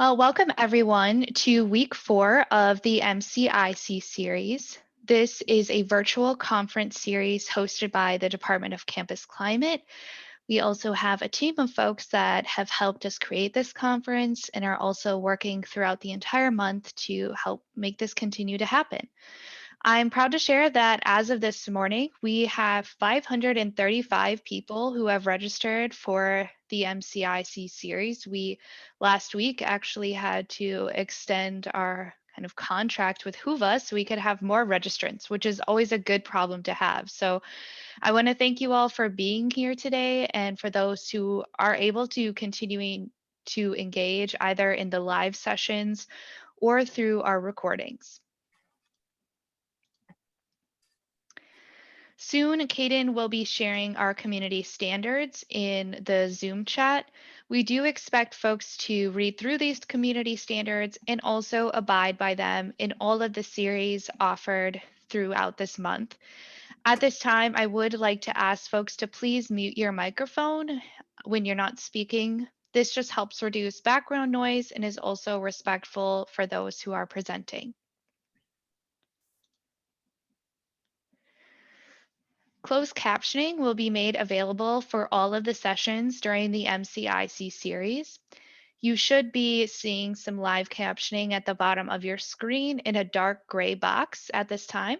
Well, welcome everyone to week 4 of the MCIC series. This is a virtual conference series hosted by the Department of Campus Climate. We also have a team of folks that have helped us create this conference and are also working throughout the entire month to help make this continue to happen. I'm proud to share that as of this morning, we have 535 people who have registered for the MCIC series. We last week actually had to extend our kind of contract with Whova so we could have more registrants, which is always a good problem to have. So I want to thank you all for being here today, and for those who are able to continuing to engage either in the live sessions or through our recordings. Soon, Kaden will be sharing our community standards in the Zoom chat. We do expect folks to read through these community standards and also abide by them in all of the series offered throughout this month. At this time, I would like to ask folks to please mute your microphone when you're not speaking. This just helps reduce background noise and is also respectful for those who are presenting. Closed captioning will be made available for all of the sessions during the MCIC series. You should be seeing some live captioning at the bottom of your screen in a dark gray box at this time.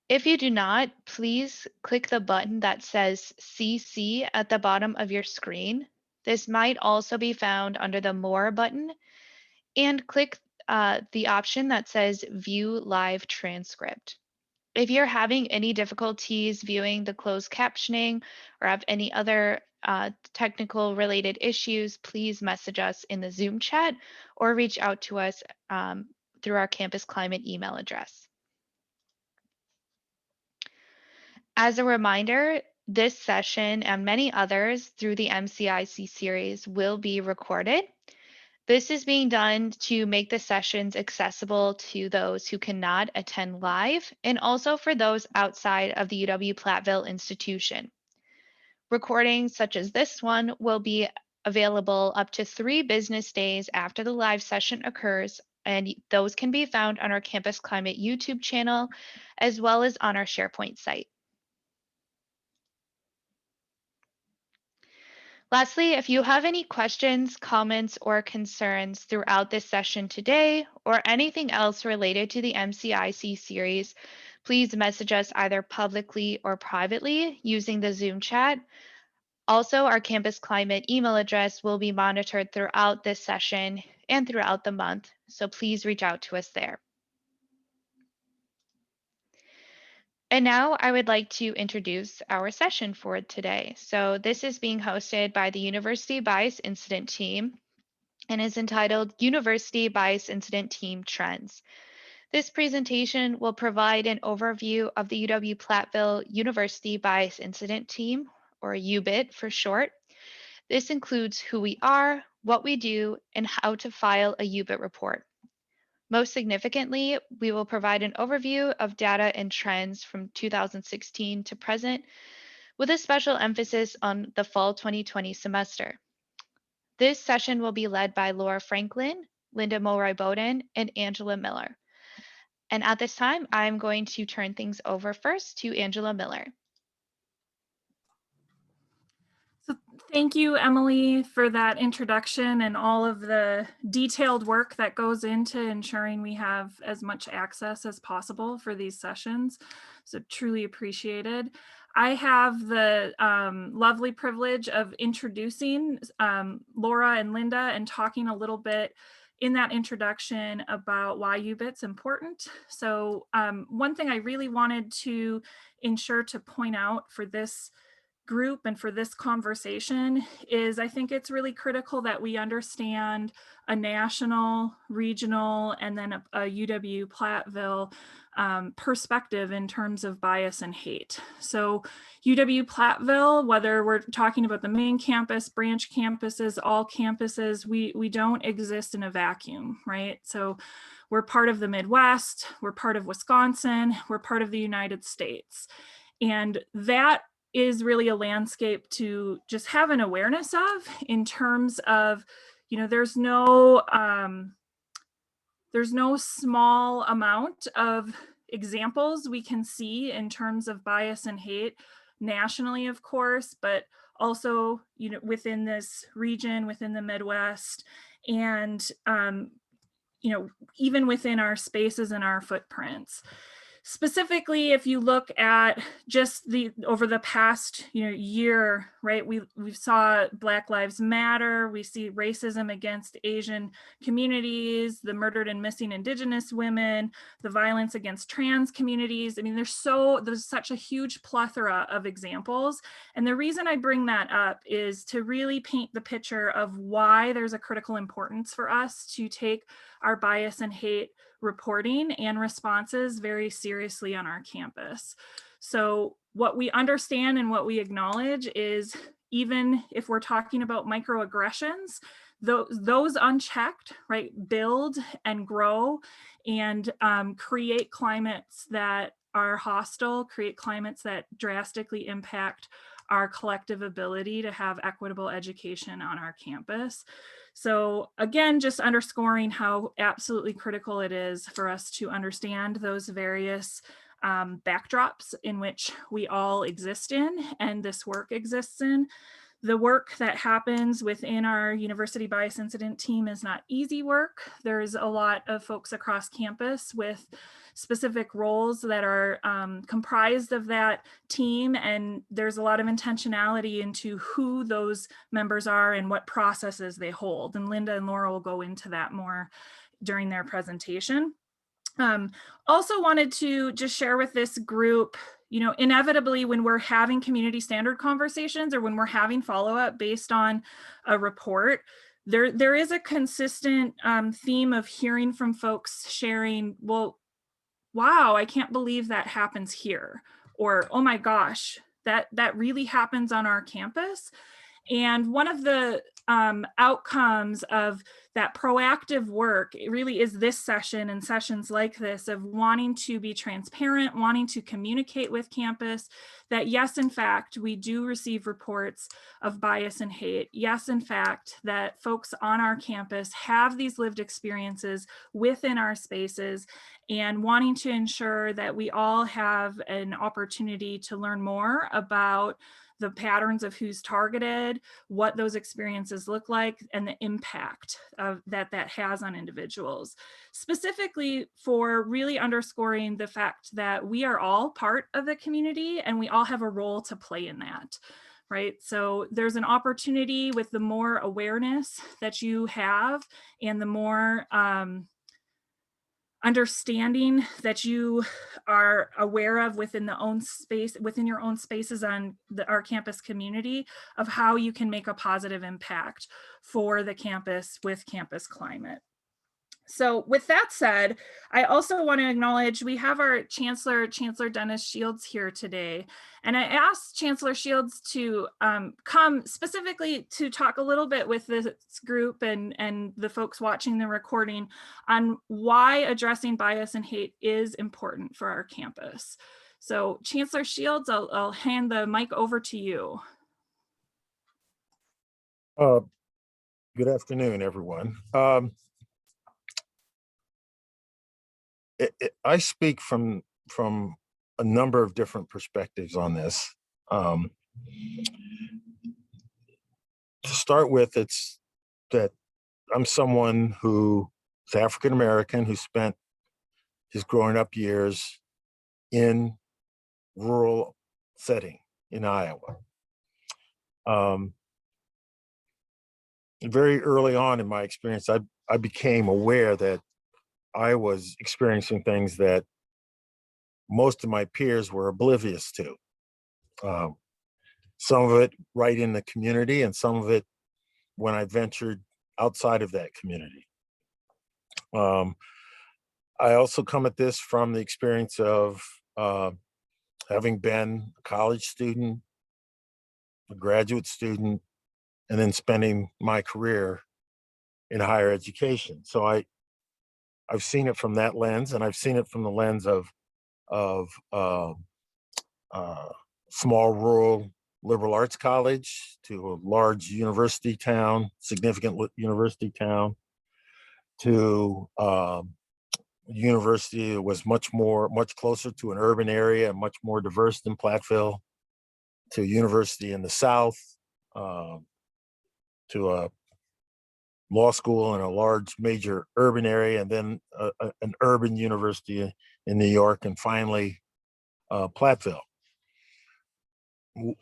If you do not, please click the button that says CC at the bottom of your screen. This might also be found under the More button, and click the option that says View Live Transcript. If you're having any difficulties viewing the closed captioning or have any other technical related issues, please message us in the Zoom chat or reach out to us through our Campus Climate email address. As a reminder, this session and many others through the MCIC series will be recorded. This is being done to make the sessions accessible to those who cannot attend live and also for those outside of the UW-Platteville institution. Recordings such as this one will be available up to 3 business days after the live session occurs, and those can be found on our Campus Climate YouTube channel as well as on our SharePoint site. Lastly, if you have any questions, comments, or concerns throughout this session today or anything else related to the MCIC series, please message us either publicly or privately using the Zoom chat. Also, our Campus Climate email address will be monitored throughout this session and throughout the month, so please reach out to us there. And now I would like to introduce our session for today. So this is being hosted by the University Bias Incident Team and is entitled University Bias Incident Team Trends. This presentation will provide an overview of the UW-Platteville University Bias Incident Team, or UBIT for short. This includes who we are, what we do, and how to file a UBIT report. Most significantly, we will provide an overview of data and trends from 2016 to present, with a special emphasis on the fall 2020 semester. This session will be led by Laura Franklin, Linda Mulroy-Bowden, and Angela Miller. And at this time, I'm going to turn things over first to Angela Miller. So thank you, Emily, for that introduction and all of the detailed work that goes into ensuring we have as much access as possible for these sessions. So truly appreciated. I have the lovely privilege of introducing Laura and Linda and talking a little bit in that introduction about why UBIT's important. So one thing I really wanted to ensure to point out for this group and for this conversation is I think it's really critical that we understand a national, regional, and then a UW-Platteville perspective in terms of bias and hate. So UW-Platteville, whether we're talking about the main campus, branch campuses, all campuses, we don't exist in a vacuum, right? So we're part of the Midwest, we're part of Wisconsin, we're part of the United States. And that is really a landscape to just have an awareness of in terms of you know, there's no small amount of examples we can see in terms of bias and hate nationally, of course, but also, you know, within this region, within the Midwest, and you know, even within our spaces and our footprints. Specifically, if you look at just over the past year, right, we saw Black Lives Matter, we see racism against Asian communities, the murdered and missing Indigenous women, the violence against trans communities. I mean, there's such a huge plethora of examples. And the reason I bring that up is to really paint the picture of why there's a critical importance for us to take our bias and hate reporting and responses very seriously on our campus. So what we understand and what we acknowledge is, even if we're talking about microaggressions, those unchecked, right, build and grow and create climates that are hostile, create climates that drastically impact our collective ability to have equitable education on our campus. So again, just underscoring how absolutely critical it is for us to understand those various backdrops in which we all exist in and this work exists in. The work that happens within our University Bias Incident Team is not easy work. There's a lot of folks across campus with specific roles that are comprised of that team, and there's a lot of intentionality into who those members are and what processes they hold. And Linda and Laura will go into that more during their presentation. Also wanted to just share with this group, you know, inevitably when we're having community standard conversations or when we're having follow-up based on a report, there is a consistent theme of hearing from folks sharing, well, wow, I can't believe that happens here, or oh my gosh, that really happens on our campus. And one of the outcomes of that proactive work, it really is this session and sessions like this of wanting to be transparent, wanting to communicate with campus that yes, in fact, we do receive reports of bias and hate. Yes, in fact, that folks on our campus have these lived experiences within our spaces, and wanting to ensure that we all have an opportunity to learn more about the patterns of who's targeted, what those experiences look like, and the impact that has on individuals. Specifically for really underscoring the fact that we are all part of the community and we all have a role to play in that. Right, so there's an opportunity with the more awareness that you have and the more understanding that you are aware of within your own spaces on our campus community, of how you can make a positive impact for the campus with campus climate. So with that said, I also want to acknowledge we have our Chancellor Dennis Shields here today. And I asked Chancellor Shields to come specifically to talk a little bit with this group and the folks watching the recording on why addressing bias and hate is important for our campus. So Chancellor Shields, I'll hand the mic over to you. Good afternoon, everyone. I speak from a number of different perspectives on this. To start with, it's that I'm someone who is African American, who spent his growing up years in rural setting in Iowa. Very early on in my experience, I became aware that I was experiencing things that most of my peers were oblivious to. Some of it right in the community, and some of it when I ventured outside of that community. I also come at this from the experience of having been a college student, a graduate student, and then spending my career in higher education. So I've seen it from that lens, and I've seen it from the lens of small rural liberal arts college to a large university town, significant university town, to university that was much closer to an urban area, much more diverse than Platteville, to a university in the South, to a law school in a large major urban area, and then an urban university in New York, and finally Platteville.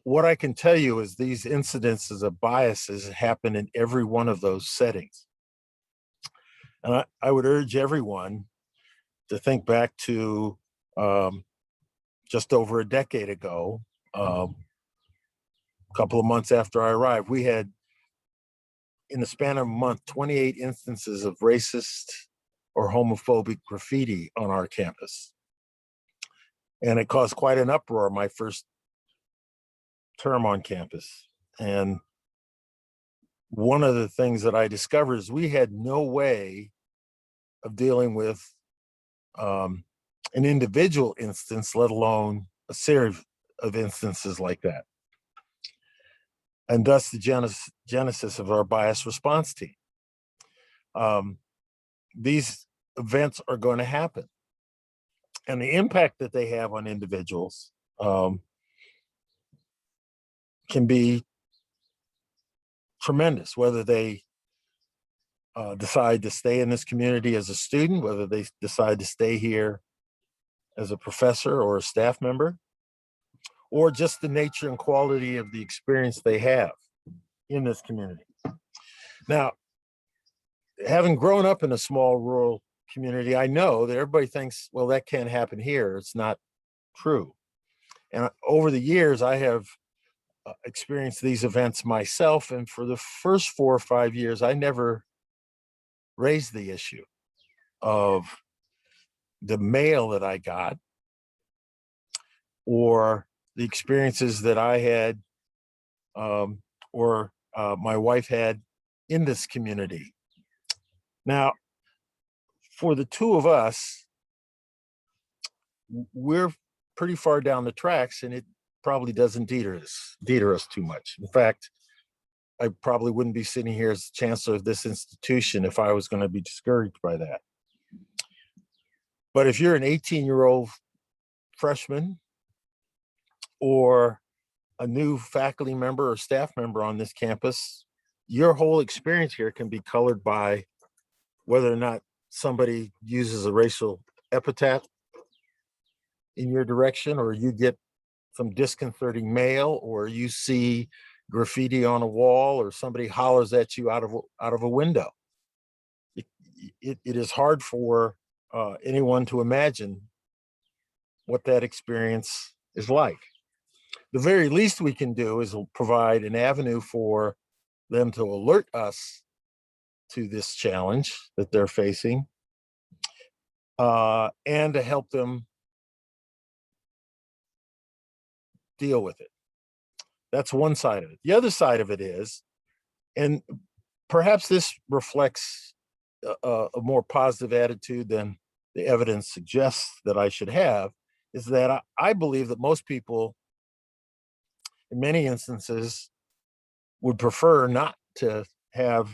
What I can tell you is these incidences of biases happen in every one of those settings. And I would urge everyone to think back to just over a decade ago, a couple of months after I arrived, we had, in the span of a month, 28 instances of racist or homophobic graffiti on our campus. And it caused quite an uproar my first term on campus. And one of the things that I discovered is we had no way of dealing with an individual instance, let alone a series of instances like that. And thus the genesis of our bias response team. These events are going to happen. And the impact that they have on individuals can be tremendous, whether they decide to stay in this community as a student, whether they decide to stay here as a professor or a staff member, or just the nature and quality of the experience they have in this community. Now, having grown up in a small rural community, I know that everybody thinks, well, that can't happen here. It's not true. And over the years, I have experienced these events myself. And for the first 4 or 5 years, I never raised the issue of the mail that I got or the experiences that I had or my wife had in this community. Now, for the two of us, we're pretty far down the tracks, and it probably doesn't deter us too much. In fact, I probably wouldn't be sitting here as chancellor of this institution if I was going to be discouraged by that. But if you're an 18-year-old freshman or a new faculty member or staff member on this campus, your whole experience here can be colored by whether or not somebody uses a racial epithet in your direction, or you get some disconcerting mail, or you see graffiti on a wall, or somebody hollers at you out of a window. It is hard for anyone to imagine what that experience is like. The very least we can do is provide an avenue for them to alert us to this challenge that they're facing, and to help them deal with it. That's one side of it. The other side of it is, and perhaps this reflects a more positive attitude than the evidence suggests that I should have, is that I believe that most people, in many instances, would prefer not to have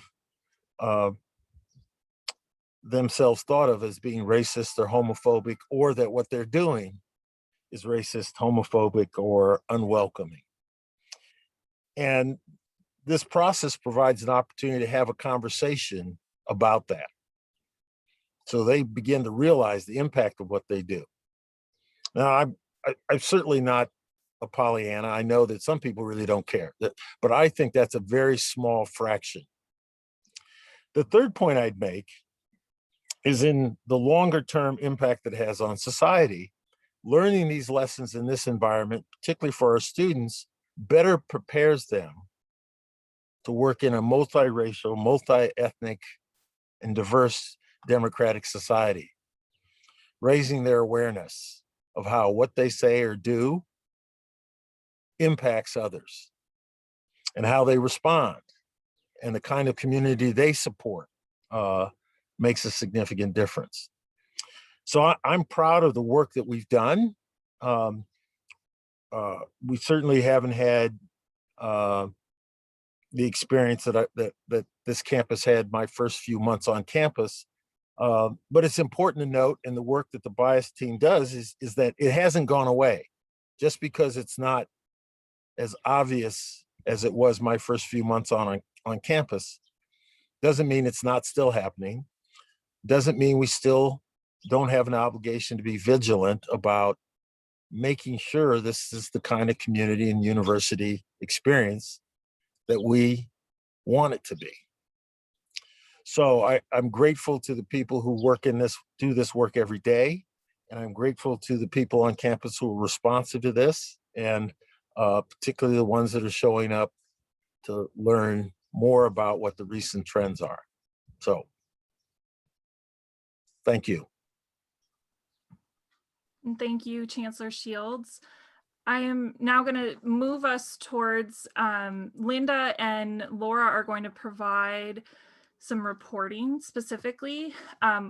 themselves thought of as being racist or homophobic, or that what they're doing is racist, homophobic, or unwelcoming. And this process provides an opportunity to have a conversation about that, so they begin to realize the impact of what they do. Now, I'm certainly not a Pollyanna. I know that some people really don't care, but I think that's a very small fraction. The third point I'd make is in the longer term impact that it has on society. Learning these lessons in this environment, particularly for our students, better prepares them to work in a multiracial, multi-ethnic, and diverse democratic society, raising their awareness of how what they say or do impacts others, and how they respond, and the kind of community they support makes a significant difference. So I'm proud of the work that we've done. We certainly haven't had the experience that this campus had my first few months on campus. But it's important to note, and the work that the bias team does is that it hasn't gone away. Just because it's not as obvious as it was my first few months on campus, doesn't mean it's not still happening. Doesn't mean we still don't have an obligation to be vigilant about making sure this is the kind of community and university experience that we want it to be. So I'm grateful to the people who do this work every day. And I'm grateful to the people on campus who are responsive to this, and particularly the ones that are showing up to learn more about what the recent trends are. So, thank you. And thank you, Chancellor Shields. I am now going to move us towards Linda and Laura are going to provide some reporting specifically.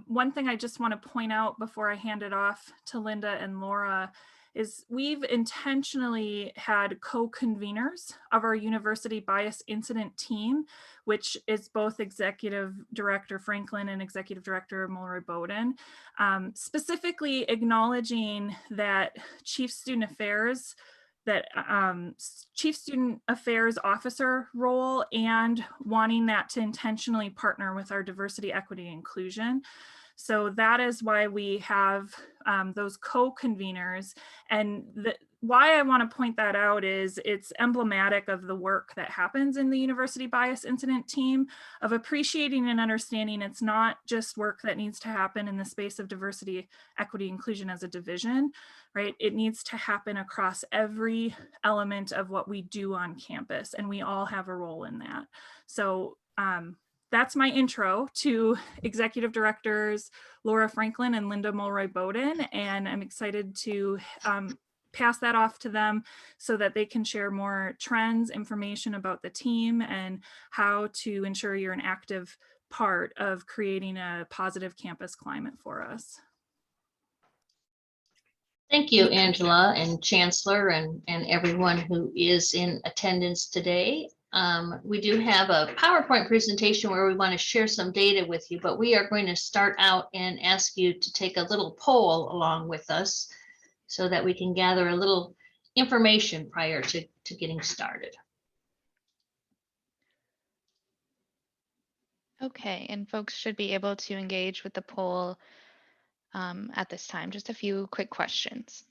One thing I just want to point out before I hand it off to Linda and Laura is we've intentionally had co-conveners of our University Bias Incident Team, which is both Executive Director Franklin and Executive Director Mulroy-Bowden, specifically acknowledging that Chief Student Affairs Officer role and wanting that to intentionally partner with our diversity, equity, and inclusion. So that is why we have those co-conveners. And why I want to point that out is it's emblematic of the work that happens in the University Bias Incident Team, of appreciating and understanding it's not just work that needs to happen in the space of diversity, equity, inclusion as a division, right? It needs to happen across every element of what we do on campus, and we all have a role in that. So that's my intro to Executive Directors Laura Franklin and Linda Mulroy-Bowden, and I'm excited to pass that off to them so that they can share more trends, information about the team, and how to ensure you're an active part of creating a positive campus climate for us. Thank you, Angela and Chancellor and everyone who is in attendance today. We do have a PowerPoint presentation where we want to share some data with you, but we are going to start out and ask you to take a little poll along with us so that we can gather a little information prior to getting started. Okay, and folks should be able to engage with the poll at this time. Just a few quick questions.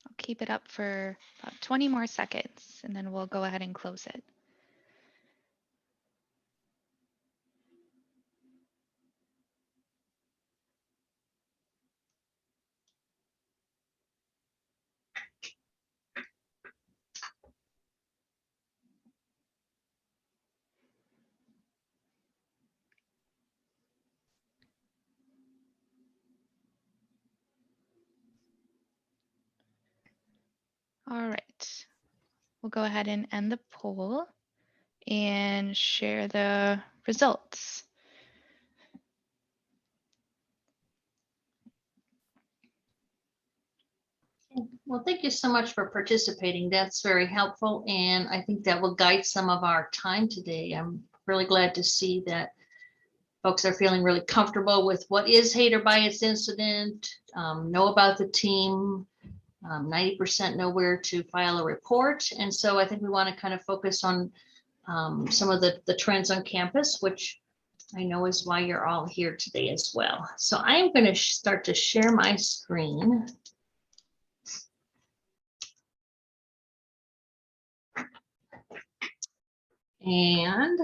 I'll keep it up for about 20 more seconds, and then we'll go ahead and close it. All right, we'll go ahead and end the poll and share the results. Well, thank you so much for participating. That's very helpful, and I think that will guide some of our time today. I'm really glad to see that folks are feeling really comfortable with what is hate or bias incident, know about the team, 90% know where to file a report. And so I think we want to kind of focus on some of the trends on campus, which I know is why you're all here today as well. So I am going to start to share my screen. And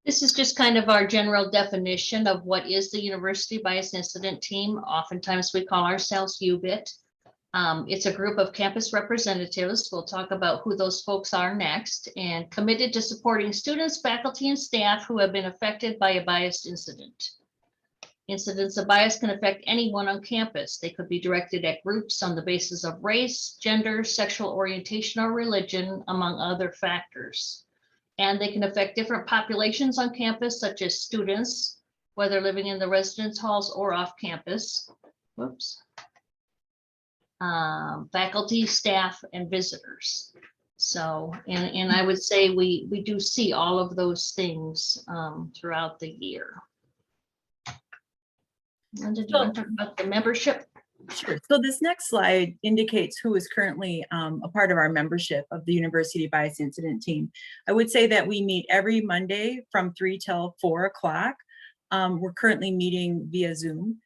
This is just kind of our general definition of what is the University Bias Incident Team. Oftentimes we call ourselves UBIT. It's a group of campus representatives. We'll talk about who those folks are next, and committed to supporting students, faculty, and staff who have been affected by a biased incident. Incidents of bias can affect anyone on campus. They could be directed at groups on the basis of race, gender, sexual orientation, or religion, among other factors. And they can affect different populations on campus, such as students, whether living in the residence halls or off campus. Whoops. Faculty, staff, and visitors. So, and I would say we do see all of those things throughout the year. Linda, do you want to talk about the membership? Sure. So this next slide indicates who is currently a part of our membership of the University Bias Incident Team. I would say that we meet every Monday from 3 till 4 o'clock. We're currently meeting via Zoom.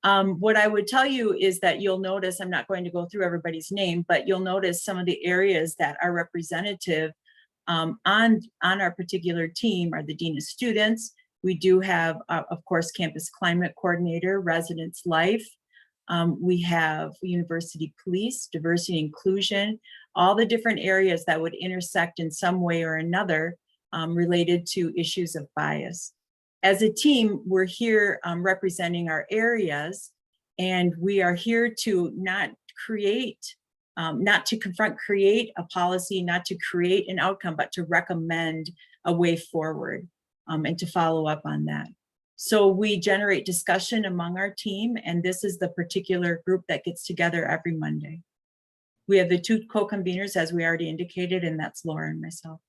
What I would tell you is that you'll notice, I'm not going to go through everybody's name, but you'll notice some of the areas that are representative on our particular team are the Dean of Students. We do have, of course, Campus Climate Coordinator, Residence Life. We have University Police, Diversity and Inclusion, all the different areas that would intersect in some way or another related to issues of bias. As a team, we're here representing our areas, and we are here to not to create a policy, not to create an outcome, but to recommend a way forward and to follow up on that. So we generate discussion among our team, and this is the particular group that gets together every Monday. We have the 2 co-conveners, as we already indicated, and that's Laura and myself.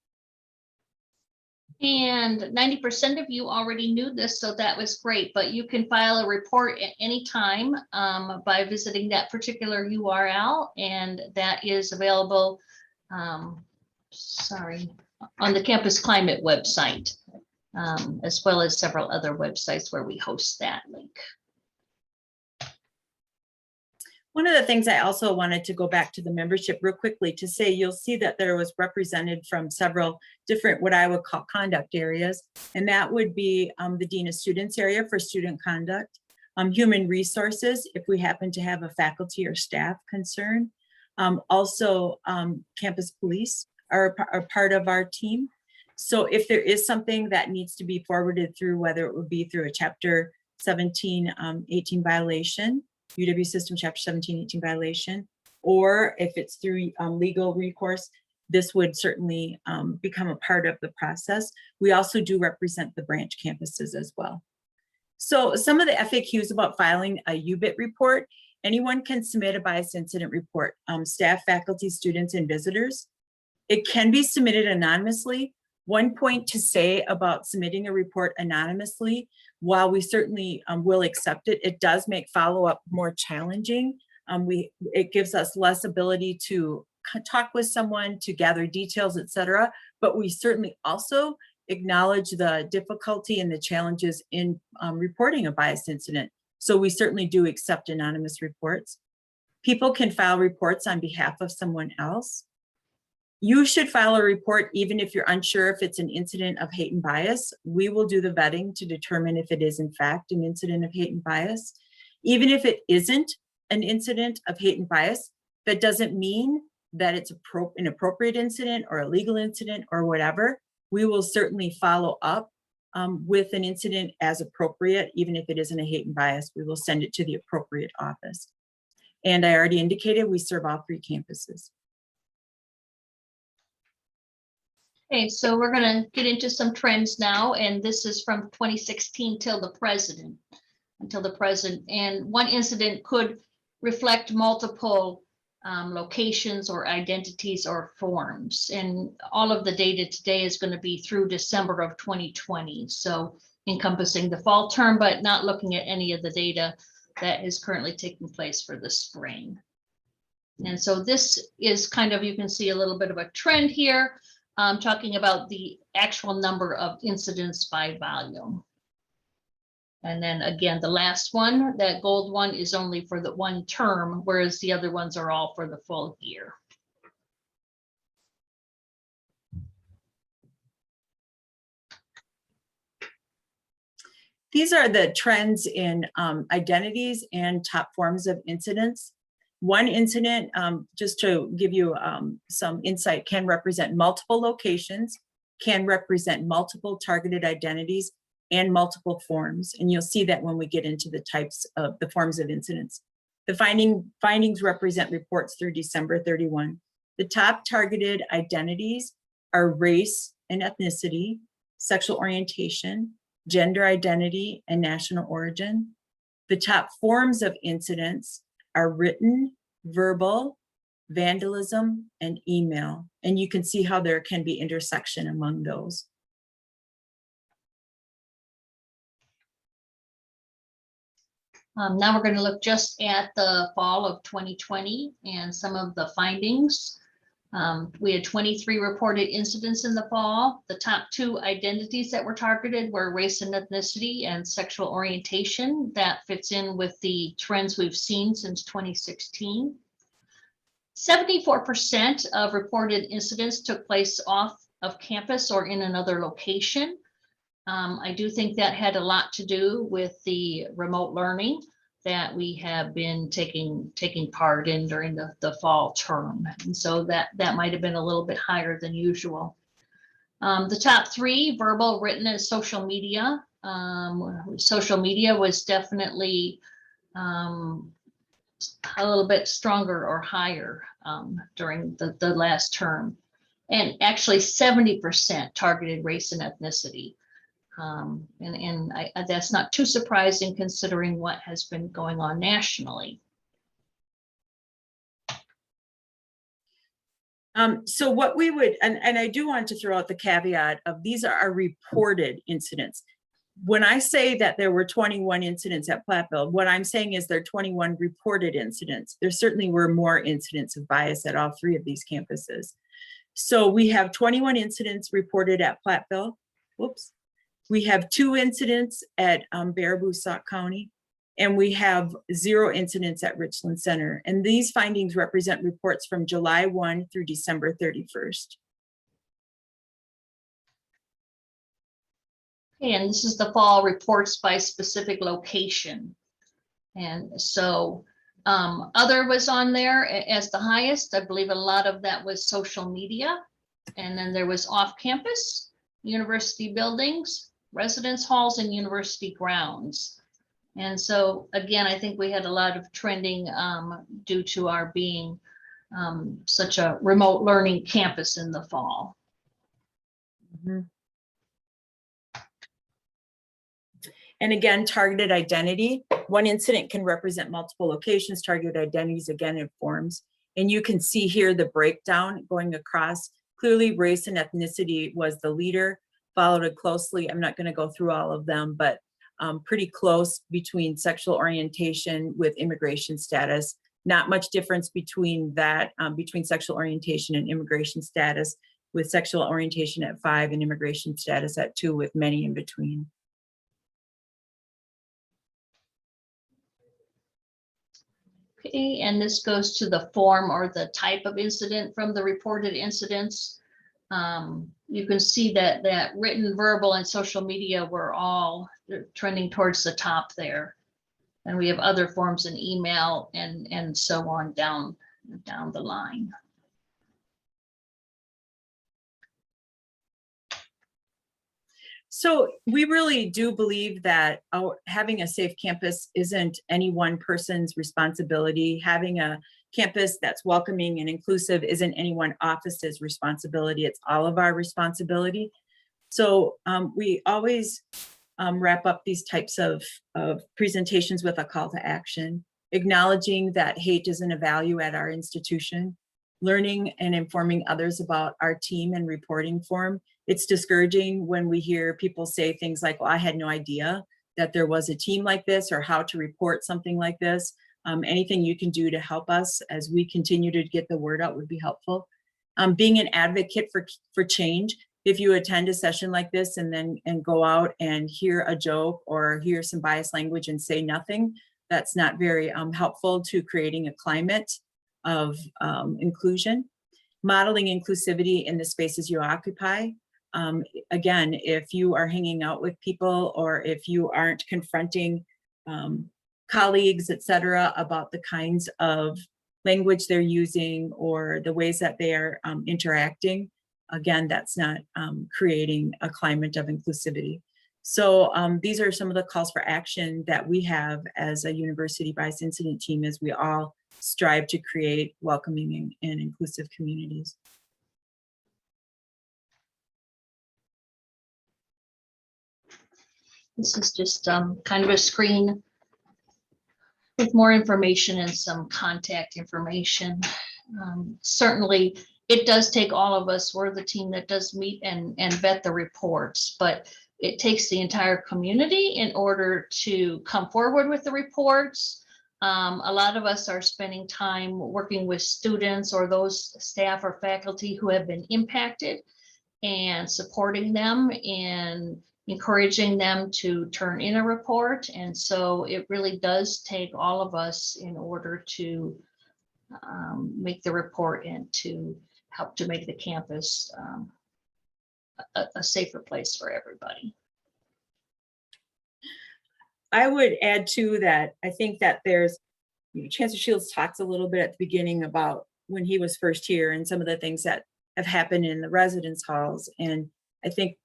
And 90% of you already knew this, so that was great, but you can file a report at any time by visiting that particular URL, and that is available, on the Campus Climate website, as well as several other websites where we host that link. One of the things I also wanted to go back to the membership real quickly to say, you'll see that there was represented from several different, what I would call conduct areas. And that would be the Dean of Students area for student conduct, human resources, if we happen to have a faculty or staff concern. Also campus police are part of our team. So if there is something that needs to be forwarded through, whether it would be through a chapter 1718 violation, UW system chapter 1718 violation, or if it's through legal recourse, this would certainly become a part of the process. We also do represent the branch campuses as well. So some of the FAQs about filing a UBIT report: anyone can submit a bias incident report, staff, faculty, students, and visitors. It can be submitted anonymously. One point to say about submitting a report anonymously, while we certainly will accept it, it does make follow-up more challenging. It gives us less ability to talk with someone, to gather details, etc. But we certainly also acknowledge the difficulty and the challenges in reporting a biased incident. So we certainly do accept anonymous reports. People can file reports on behalf of someone else. You should file a report even if you're unsure if it's an incident of hate and bias. We will do the vetting to determine if it is in fact an incident of hate and bias. Even if it isn't an incident of hate and bias, that doesn't mean that it's an appropriate incident or a legal incident or whatever. We will certainly follow up with an incident as appropriate, even if it isn't a hate and bias. We will send it to the appropriate office. And I already indicated we serve all 3 campuses. Okay, so we're going to get into some trends now, and this is from 2016 until the present. And one incident could reflect multiple locations or identities or forms. And all of the data today is going to be through December of 2020. So encompassing the fall term, but not looking at any of the data that is currently taking place for the spring. And so this is kind of, you can see a little bit of a trend here. Talking about the actual number of incidents by volume. And then again, the last one, that gold one, is only for the 1 term, whereas the other ones are all for the full year. These are the trends in identities and top forms of incidents. One incident, just to give you some insight, can represent multiple locations, can represent multiple targeted identities, and multiple forms. And you'll see that when we get into the types of the forms of incidents. The findings represent reports through December 31. The top targeted identities are race and ethnicity, sexual orientation, gender identity, and national origin. The top forms of incidents are written, verbal, vandalism, and email. And you can see how there can be intersection among those. Now we're going to look just at the fall of 2020 and some of the findings. We had 23 reported incidents in the fall. The top 2 identities that were targeted were race and ethnicity and sexual orientation. That fits in with the trends we've seen since 2016. 74% of reported incidents took place off of campus or in another location. I do think that had a lot to do with the remote learning that we have been taking part in during the fall term. And so that might have been a little bit higher than usual. The top 3, verbal, written, and social media. Social media was definitely a little bit stronger or higher during the last term. And actually 70% targeted race and ethnicity. That's not too surprising considering what has been going on nationally. So what we would, and I do want to throw out the caveat of these are our reported incidents. When I say that there were 21 incidents at Platteville, what I'm saying is there are 21 reported incidents. There certainly were more incidents of bias at all 3 of these campuses. So we have 21 incidents reported at Platteville. Whoops. We have 2 incidents at Baraboo-Sauk County, and we have 0 incidents at Richland Center. And these findings represent reports from July 1 through December 31st. Okay, and this is the fall reports by specific location. And so other was on there as the highest. I believe a lot of that was social media. And then there was off campus, university buildings, residence halls, and university grounds. And so again, I think we had a lot of trending due to our being such a remote learning campus in the fall. Mm-hmm. And again, targeted identity. One incident can represent multiple locations. Targeted identities, again, in forms. And you can see here the breakdown going across. Clearly, race and ethnicity was the leader, followed it closely. I'm not going to go through all of them, but pretty close between sexual orientation with immigration status. Not much difference between that, between sexual orientation and immigration status, with sexual orientation at 5 and immigration status at 2, with many in between. Okay, and this goes to the form or the type of incident from the reported incidents. You can see that written, verbal, and social media were all trending towards the top there. And we have other forms in email and so on down the line. So we really do believe that having a safe campus isn't any one person's responsibility. Having a campus that's welcoming and inclusive isn't any one office's responsibility. It's all of our responsibility. So we always wrap up these types of presentations with a call to action, acknowledging that hate isn't a value at our institution, learning and informing others about our team and reporting form. It's discouraging when we hear people say things like, well, I had no idea that there was a team like this or how to report something like this. Anything you can do to help us as we continue to get the word out would be helpful. Being an advocate for change. If you attend a session like this and then go out and hear a joke or hear some biased language and say nothing, that's not very helpful to creating a climate of inclusion. Modeling inclusivity in the spaces you occupy. Again, if you are hanging out with people, or if you aren't confronting colleagues, et cetera, about the kinds of language they're using or the ways that they are interacting, again, that's not creating a climate of inclusivity. So these are some of the calls for action that we have as a university bias incident team, as we all strive to create welcoming and inclusive communities. This is just kind of a screen with more information and some contact information. Certainly, it does take all of us. We're the team that does meet and vet the reports, but it takes the entire community in order to come forward with the reports. A lot of us are spending time working with students or those staff or faculty who have been impacted and supporting them and encouraging them to turn in a report. And so it really does take all of us in order to make the report and to help to make the campus a safer place for everybody. I would add too that I think that there's, Chancellor Shields talks a little bit at the beginning about when he was first here and some of the things that have happened in the residence halls. And I think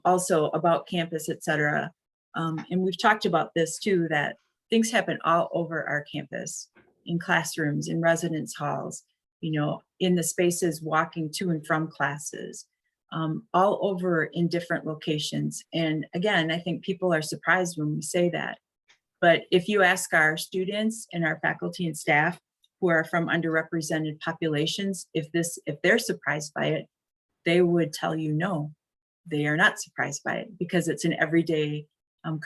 also about campus, et cetera. And we've talked about this too, that things happen all over our campus, in classrooms, in residence halls, in the spaces walking to and from classes, all over in different locations. And again, I think people are surprised when we say that. But if you ask our students and our faculty and staff who are from underrepresented populations, if they're surprised by it, they would tell you no, they are not surprised by it, because it's an everyday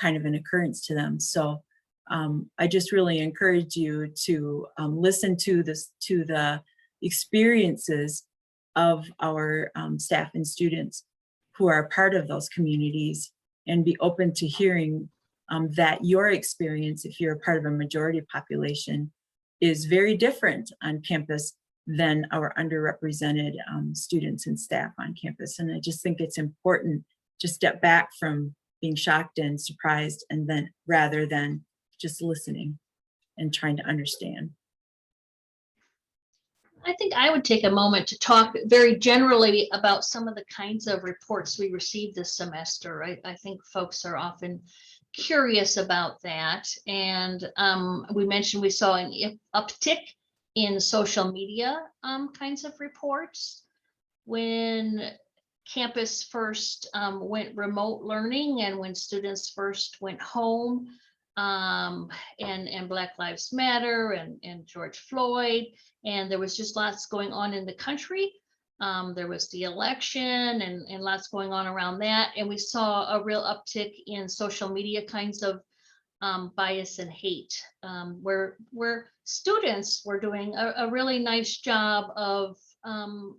kind of an occurrence to them. So I just really encourage you to listen to the experiences of our staff and students who are part of those communities, and be open to hearing that your experience, if you're a part of a majority population, is very different on campus than our underrepresented students and staff on campus. And I just think it's important to step back from being shocked and surprised, and then rather than just listening and trying to understand. I think I would take a moment to talk very generally about some of the kinds of reports we received this semester. I think folks are often curious about that. And we mentioned we saw an uptick in social media kinds of reports. When campus first went remote learning, and when students first went home, and Black Lives Matter and George Floyd, and there was just lots going on in the country. There was the election and lots going on around that. And we saw a real uptick in social media kinds of bias and hate, where students were doing a really nice job of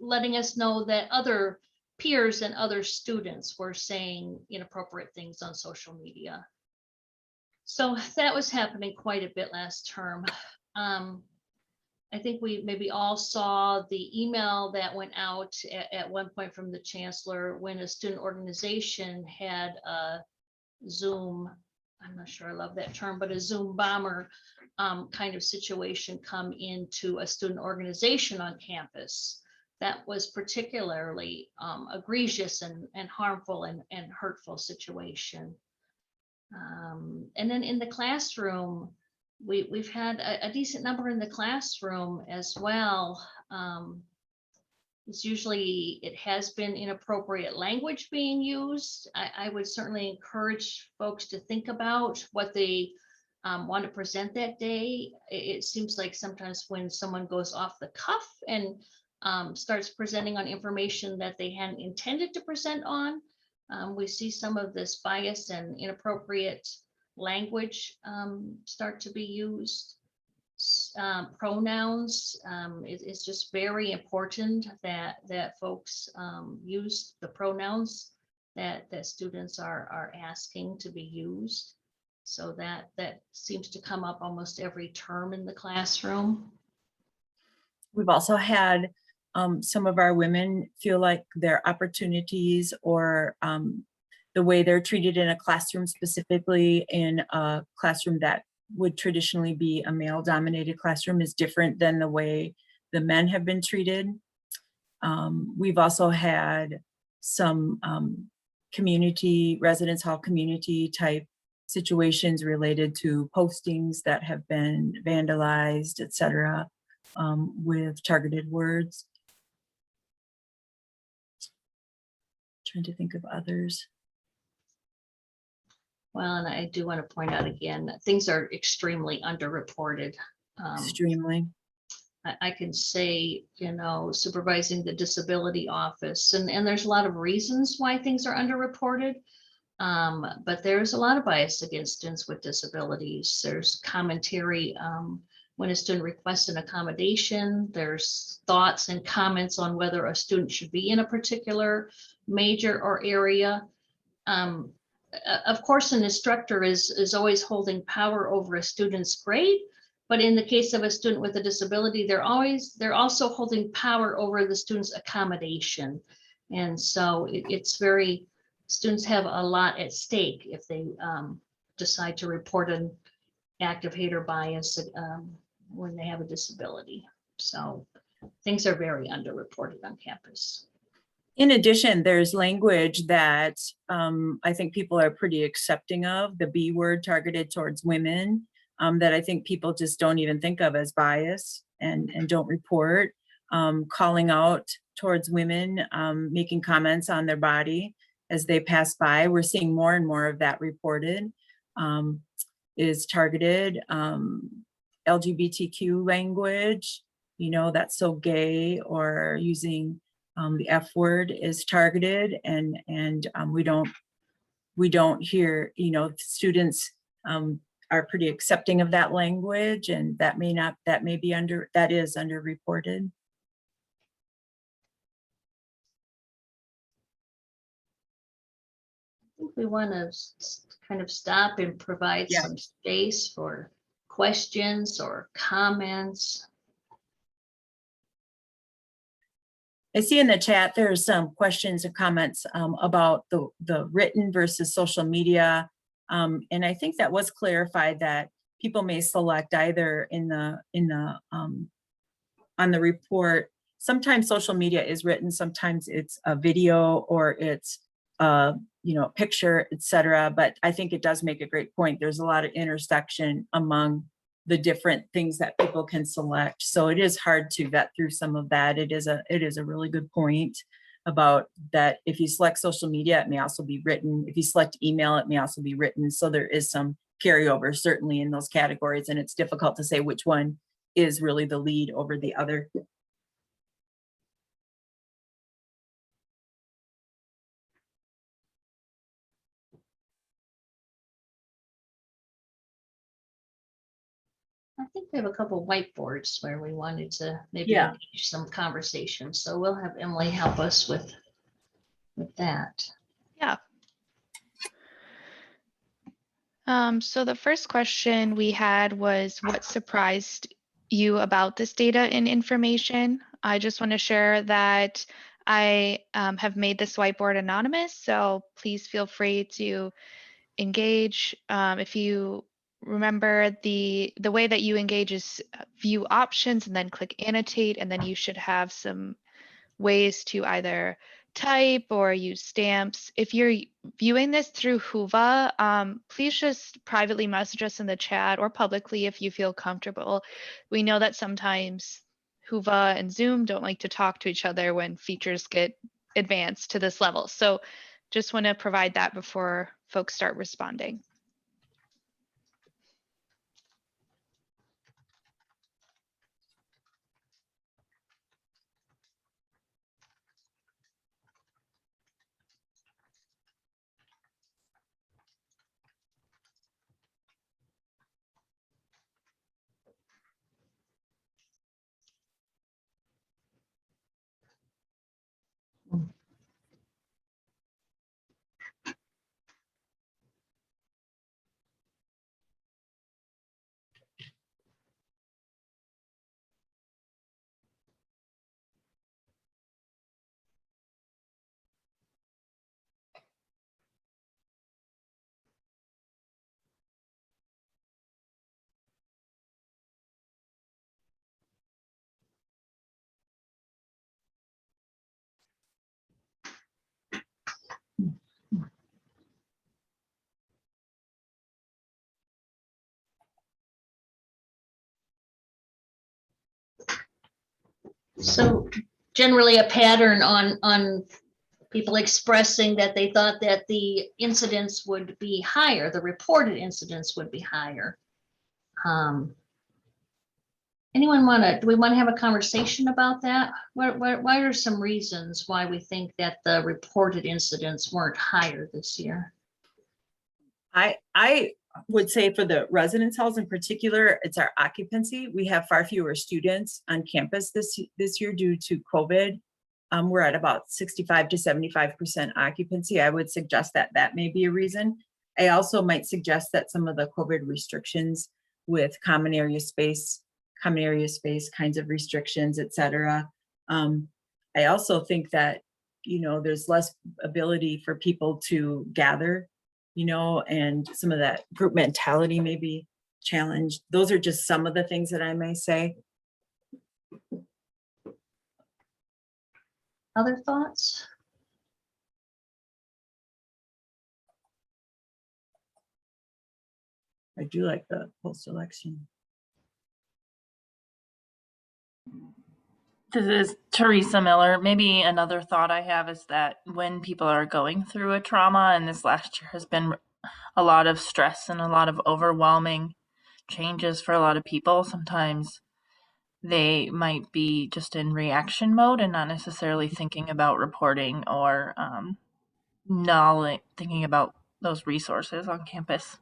letting us know that other peers and other students were saying inappropriate things on social media. So that was happening quite a bit last term. I think we maybe all saw the email that went out at one point from the chancellor when a student organization had a Zoom, I'm not sure I love that term, but a Zoom bomber kind of situation come into a student organization on campus. That was particularly egregious and harmful and hurtful situation. And then in the classroom, we've had a decent number in the classroom as well. It has been inappropriate language being used. I would certainly encourage folks to think about what they want to present that day. It seems like sometimes when someone goes off the cuff and starts presenting on information that they hadn't intended to present on, we see some of this bias and inappropriate language start to be used. Pronouns, it's just very important that folks use the pronouns that students are asking to be used. So that seems to come up almost every term in the classroom. We've also had some of our women feel like their opportunities or the way they're treated in a classroom, specifically in a classroom that would traditionally be a male-dominated classroom, is different than the way the men have been treated. We've also had some residence hall community type situations related to postings that have been vandalized, etc., with targeted words. Trying to think of others. Well, and I do want to point out again that things are extremely underreported. Extremely. I can say, you know, supervising the disability office, and there's a lot of reasons why things are underreported. But there's a lot of bias against students with disabilities. There's commentary when a student requests an accommodation. There's thoughts and comments on whether a student should be in a particular major or area. Of course, an instructor is always holding power over a student's grade, but in the case of a student with a disability, they're also holding power over the student's accommodation. And so it's very, students have a lot at stake if they decide to report an act of hate or bias when they have a disability. So things are very underreported on campus. In addition, there's language that I think people are pretty accepting of, the B word targeted towards women, that I think people just don't even think of as bias and don't report, calling out towards women, making comments on their body as they pass by. We're seeing more and more of that reported, is targeted. LGBTQ language, you know, that's so gay, or using the F word is targeted, and we don't hear, you know, students are pretty accepting of that language, and that is underreported. I think we want to kind of stop and provide some space for questions or comments. I see in the chat there's some questions and comments about the written versus social media, and I think that was clarified that people may select either on the report. Sometimes social media is written, sometimes it's a video, or it's you know, picture, etc. But I think it does make a great point. There's a lot of intersection among the different things that people can select. So it is hard to vet through some of that. It is a really good point about that. If you select social media, it may also be written. If you select email, it may also be written. So there is some carryover certainly in those categories, and it's difficult to say which one is really the lead over the other. I think we have a couple of whiteboards where we wanted to maybe engage some conversation. So we'll have Emily help us with that. Yeah. So the first question we had was, what surprised you about this data and information? I just want to share that I have made this whiteboard anonymous, so please feel free to engage. If you remember, the way that you engage is view options and then click annotate, and then you should have some ways to either type or use stamps. If you're viewing this through Whova, please just privately message us in the chat or publicly if you feel comfortable. We know that sometimes Whova and Zoom don't like to talk to each other when features get advanced to this level. So just want to provide that before folks start responding. So generally a pattern on people expressing that they thought that the incidence would be higher, the reported incidence would be higher. Anyone do we want to have a conversation about that? What are some reasons why we think that the reported incidents weren't higher this year? I would say for the residence halls in particular, it's our occupancy. We have far fewer students on campus this year due to COVID. We're at about 65 to 75% occupancy. I would suggest that that may be a reason. I also might suggest that some of the COVID restrictions with common area space kinds of restrictions, et cetera. I also think that, there's less ability for people to gather, and some of that group mentality may be challenged. Those are just some of the things that I may say. Other thoughts? I do like the post-election. This is Teresa Miller. Maybe another thought I have is that when people are going through a trauma, and this last year has been a lot of stress and a lot of overwhelming changes for a lot of people, sometimes they might be just in reaction mode and not necessarily thinking about reporting or thinking about those resources on campus.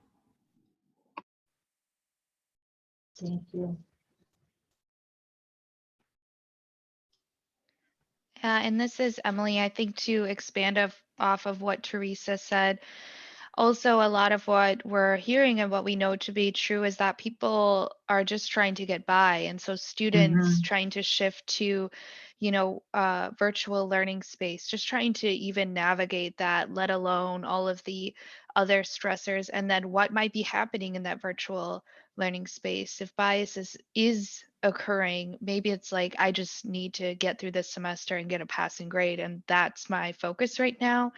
Thank you. And this is Emily. I think to expand off of what Teresa said, also a lot of what we're hearing and what we know to be true is that people are just trying to get by. And so students trying to shift to, virtual learning space, just trying to even navigate that, let alone all of the other stressors, and then what might be happening in that virtual learning space. If bias is occurring, maybe it's like, I just need to get through this semester and get a passing grade, and that's my focus right now.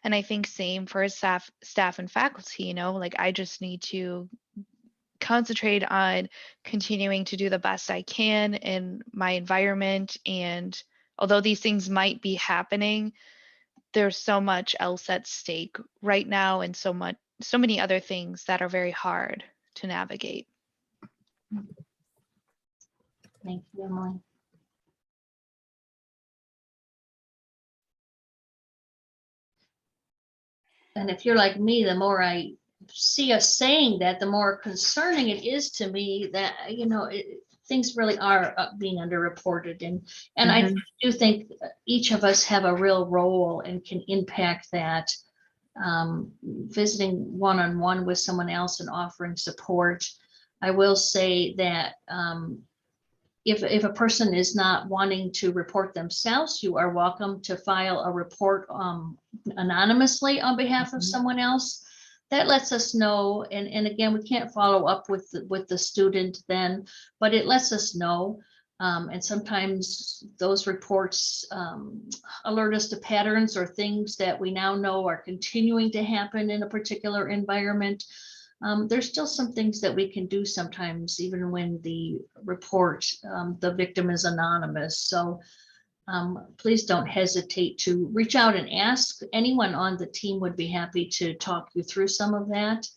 And I think same for staff and faculty, like I just need to concentrate on continuing to do the best I can in my environment. And although these things might be happening, there's so much else at stake right now, and so many other things that are very hard to navigate. Thank you, Emily. And if you're like me, the more I see us saying that, the more concerning it is to me that, things really are being underreported. And I do think each of us have a real role and can impact that. Visiting one-on-one with someone else and offering support. I will say that if a person is not wanting to report themselves, you are welcome to file a report anonymously on behalf of someone else. That lets us know, and again, we can't follow up with the student then, but it lets us know. And sometimes those reports alert us to patterns or things that we now know are continuing to happen in a particular environment. There's still some things that we can do sometimes, even when the report, the victim is anonymous. So please don't hesitate to reach out and ask. Anyone on the team would be happy to talk you through some of that.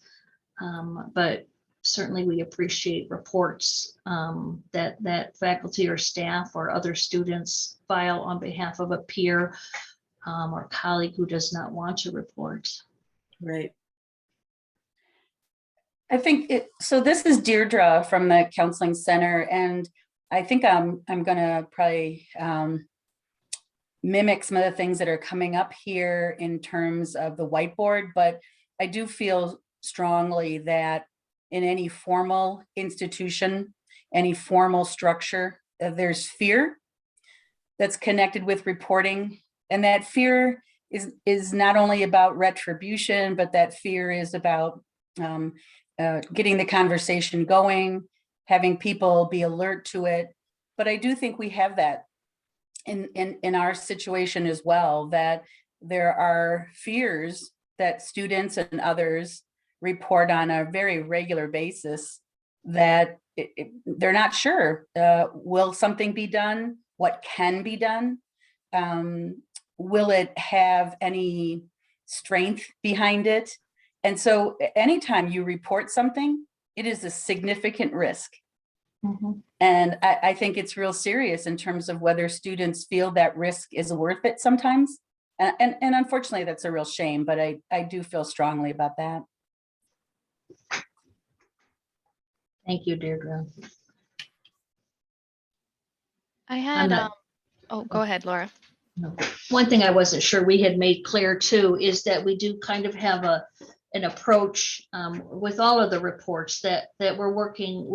But certainly we appreciate reports that faculty or staff or other students file on behalf of a peer or colleague who does not want to report. Right. I think so this is Deirdre from the Counseling Center, and I think I'm gonna probably mimic some of the things that are coming up here in terms of the whiteboard, but I do feel strongly that in any formal institution, any formal structure, there's fear that's connected with reporting. And that fear is not only about retribution, but that fear is about getting the conversation going, having people be alert to it. But I do think we have that in our situation as well, that there are fears that students and others report on a very regular basis that they're not sure. Will something be done? what can be done? Will it have any strength behind it? And so anytime you report something, it is a significant risk. Mhm. And I think it's real serious in terms of whether students feel that risk is worth it sometimes. And unfortunately, that's a real shame, but I do feel strongly about that. Thank you, Deirdre. I I'm had, not- oh, go ahead, Laura. No. One thing I wasn't sure we had made clear too is that we do kind of have an approach with all of the reports that we're working.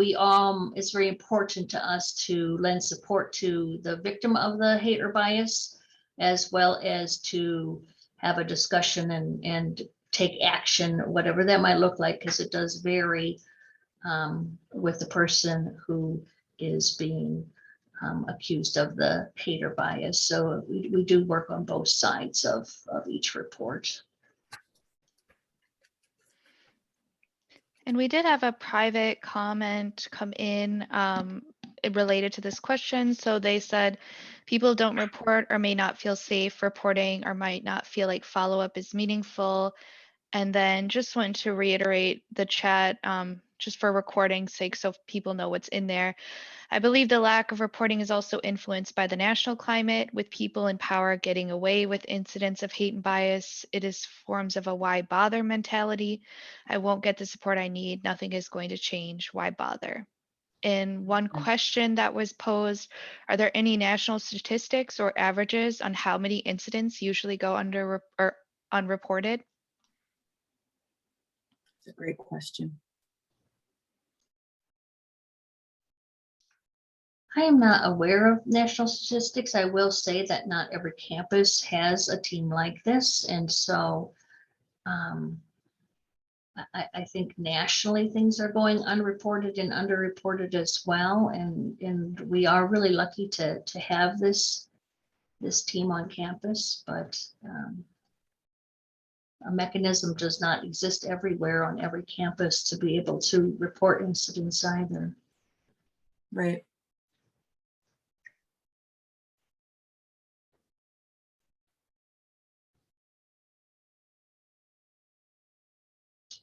It's very important to us to lend support to the victim of the hate or bias, as well as to have a discussion and take action, whatever that might look like, because it does vary with the person who is being accused of the hate or bias. So we do work on both sides of each report. And we did have a private comment come in related to this question. So they said people don't report or may not feel safe reporting or might not feel like follow-up is meaningful. And then just wanted to reiterate the chat just for recording's sake so people know what's in there. I believe the lack of reporting is also influenced by the national climate, with people in power getting away with incidents of hate and bias. It is forms of a why bother mentality. I won't get the support I need. Nothing is going to change. Why bother? And one question that was posed, are there any national statistics or averages on how many incidents usually go under or unreported? It's a great question. I am not aware of national statistics. I will say that not every campus has a team like this. And so I think nationally things are going unreported and underreported as well. And we are really lucky to have this team on campus, but a mechanism does not exist everywhere on every campus to be able to report incidents either. Right.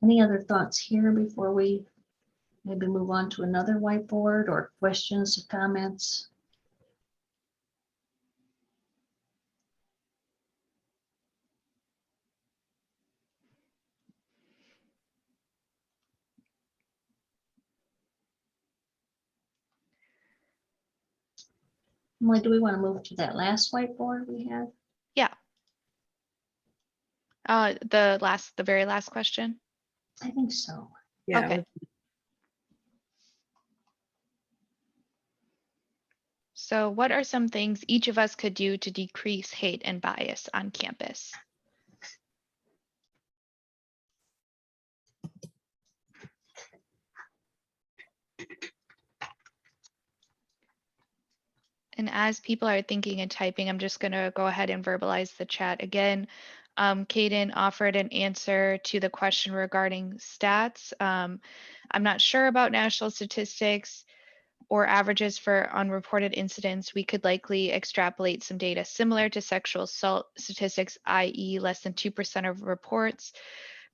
Any other thoughts here before we maybe move on to another whiteboard, or questions or comments? Emily, do we want to move to that last whiteboard we had? Yeah. The very last question. I think so. Yeah. Okay. So what are some things each of us could do to decrease hate and bias on campus? And as people are thinking and typing, I'm just going to go ahead and verbalize the chat again. Kaden offered an answer to the question regarding stats. I'm not sure about national statistics or averages for unreported incidents. We could likely extrapolate some data similar to sexual assault statistics, i.e. less than 2% of reports.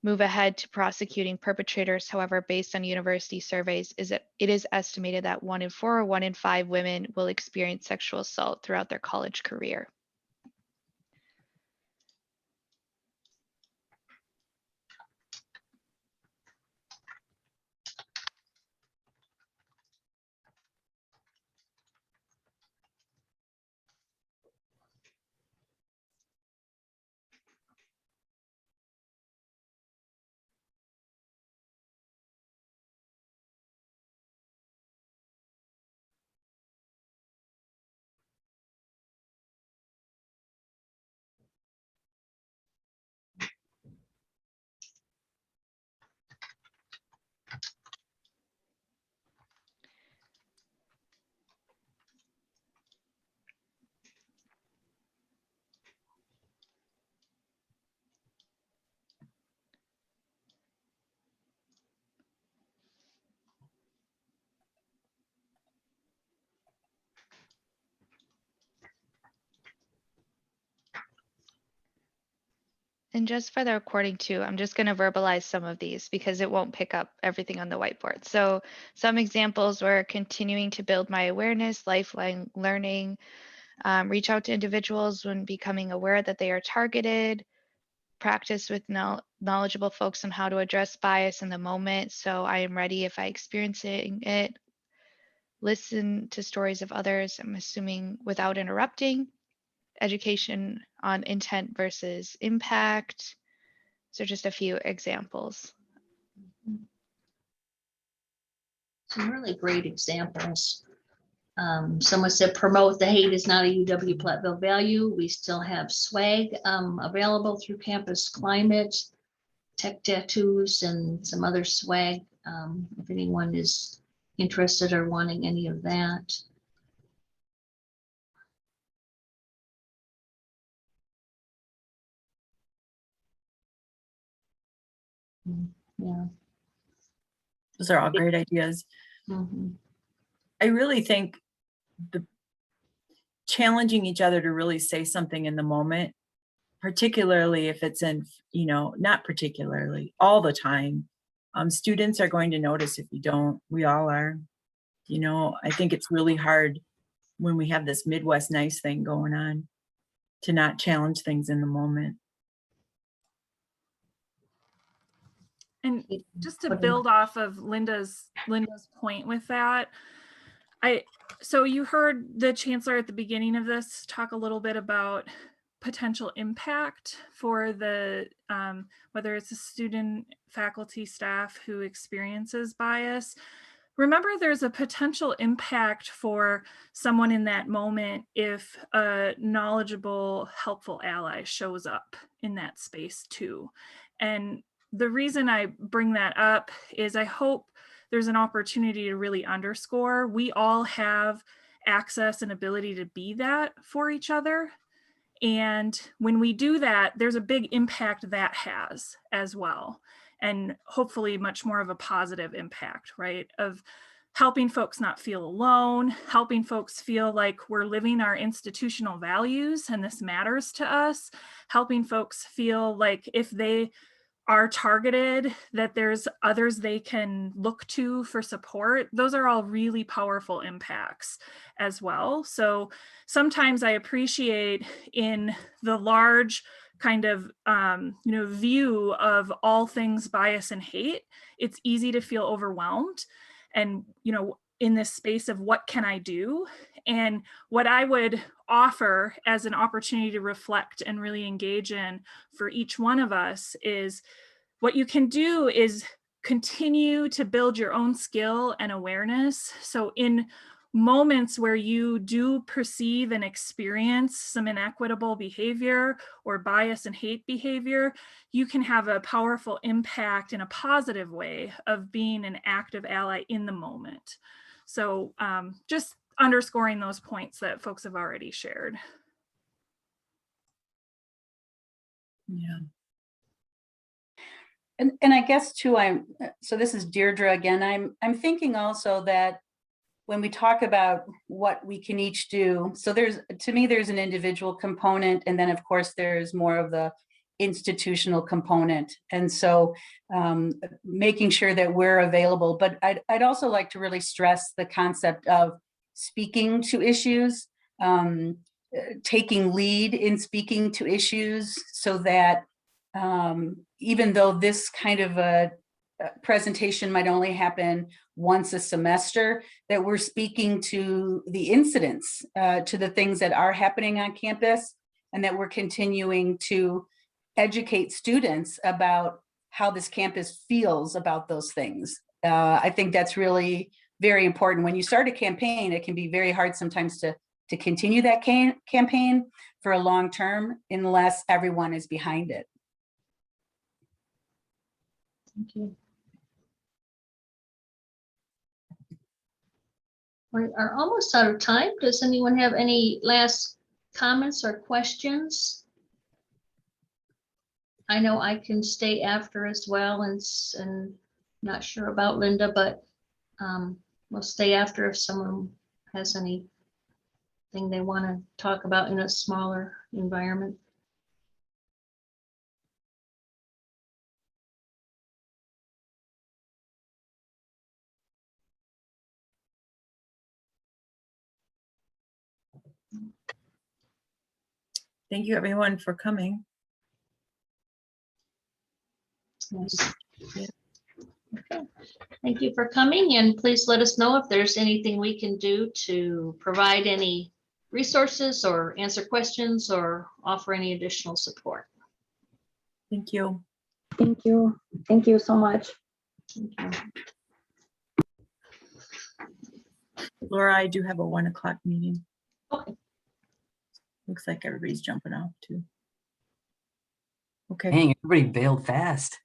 Move ahead to prosecuting perpetrators. However, based on university surveys, it is estimated that 1 in 4 or 1 in 5 women will experience sexual assault throughout their college career. And just for the recording too, I'm just going to verbalize some of these because it won't pick up everything on the whiteboard. So some examples were continuing to build my awareness, lifelong learning, reach out to individuals when becoming aware that they are targeted, practice with knowledgeable folks on how to address bias in the moment. So I am ready if I experiencing it, listen to stories of others, I'm assuming without interrupting, education on intent versus impact. So just a few examples. Some really great examples. Someone said promote the hate is not a UW-Platteville value. We still have swag available through Campus Climate, tech tattoos, and some other swag. If anyone is interested or wanting any of that. Yeah. Those are all great ideas. Mhm. I really think the challenging each other to really say something in the moment, particularly if it's in, you know, not particularly all the time. Students are going to notice if you don't. We all are. You know, I think it's really hard when we have this Midwest nice thing going on to not challenge things in the moment. And just to build off of Linda's point with that, so you heard the chancellor at the beginning of this talk a little bit about potential impact for the whether it's a student, faculty, staff who experiences bias. Remember, there's a potential impact for someone in that moment if a knowledgeable, helpful ally shows up in that space too. And the reason I bring that up is I hope there's an opportunity to really underscore we all have access and ability to be that for each other. And when we do that, there's a big impact that has as well. And hopefully much more of a positive impact, right? Of helping folks not feel alone, helping folks feel like we're living our institutional values and this matters to us, helping folks feel like if they are targeted, that there's others they can look to for support. Those are all really powerful impacts as well. So sometimes I appreciate in the large kind of view of all things bias and hate, it's easy to feel overwhelmed. And in this space of what can I do? And what I would offer as an opportunity to reflect and really engage in for each one of us is what you can do is continue to build your own skill and awareness. So in moments where you do perceive and experience some inequitable behavior or bias and hate behavior, you can have a powerful impact in a positive way of being an active ally in the moment. So just underscoring those points that folks have already shared. Yeah. And I guess too, so this is Deirdre again. I'm thinking also that when we talk about what we can each do, so to me, there's an individual component, and then of course there's more of the institutional component. And so making sure that we're available, but I'd also like to really stress the concept of speaking to issues, taking lead in speaking to issues so that even though this kind of a presentation might only happen once a semester, that we're speaking to the incidents, to the things that are happening on campus, and that we're continuing to educate students about how this campus feels about those things. I think that's really very important. When you start a campaign, it can be very hard sometimes to continue that campaign for a long term unless everyone is behind it. Thank you. We are almost out of time. Does anyone have any last comments or questions? I know I can stay after as well, and not sure about Linda, but we'll stay after if someone has anything they want to talk about in a smaller environment. Thank you everyone for coming. Yes. Yeah. Okay. Thank you for coming, and please let us know if there's anything we can do to provide any resources or answer questions or offer any additional support. Thank you. Thank you. Thank you so much. Thank you. Laura, I do have a 1 o'clock meeting. Okay. Looks like everybody's jumping off too. Okay. Dang, everybody bailed fast.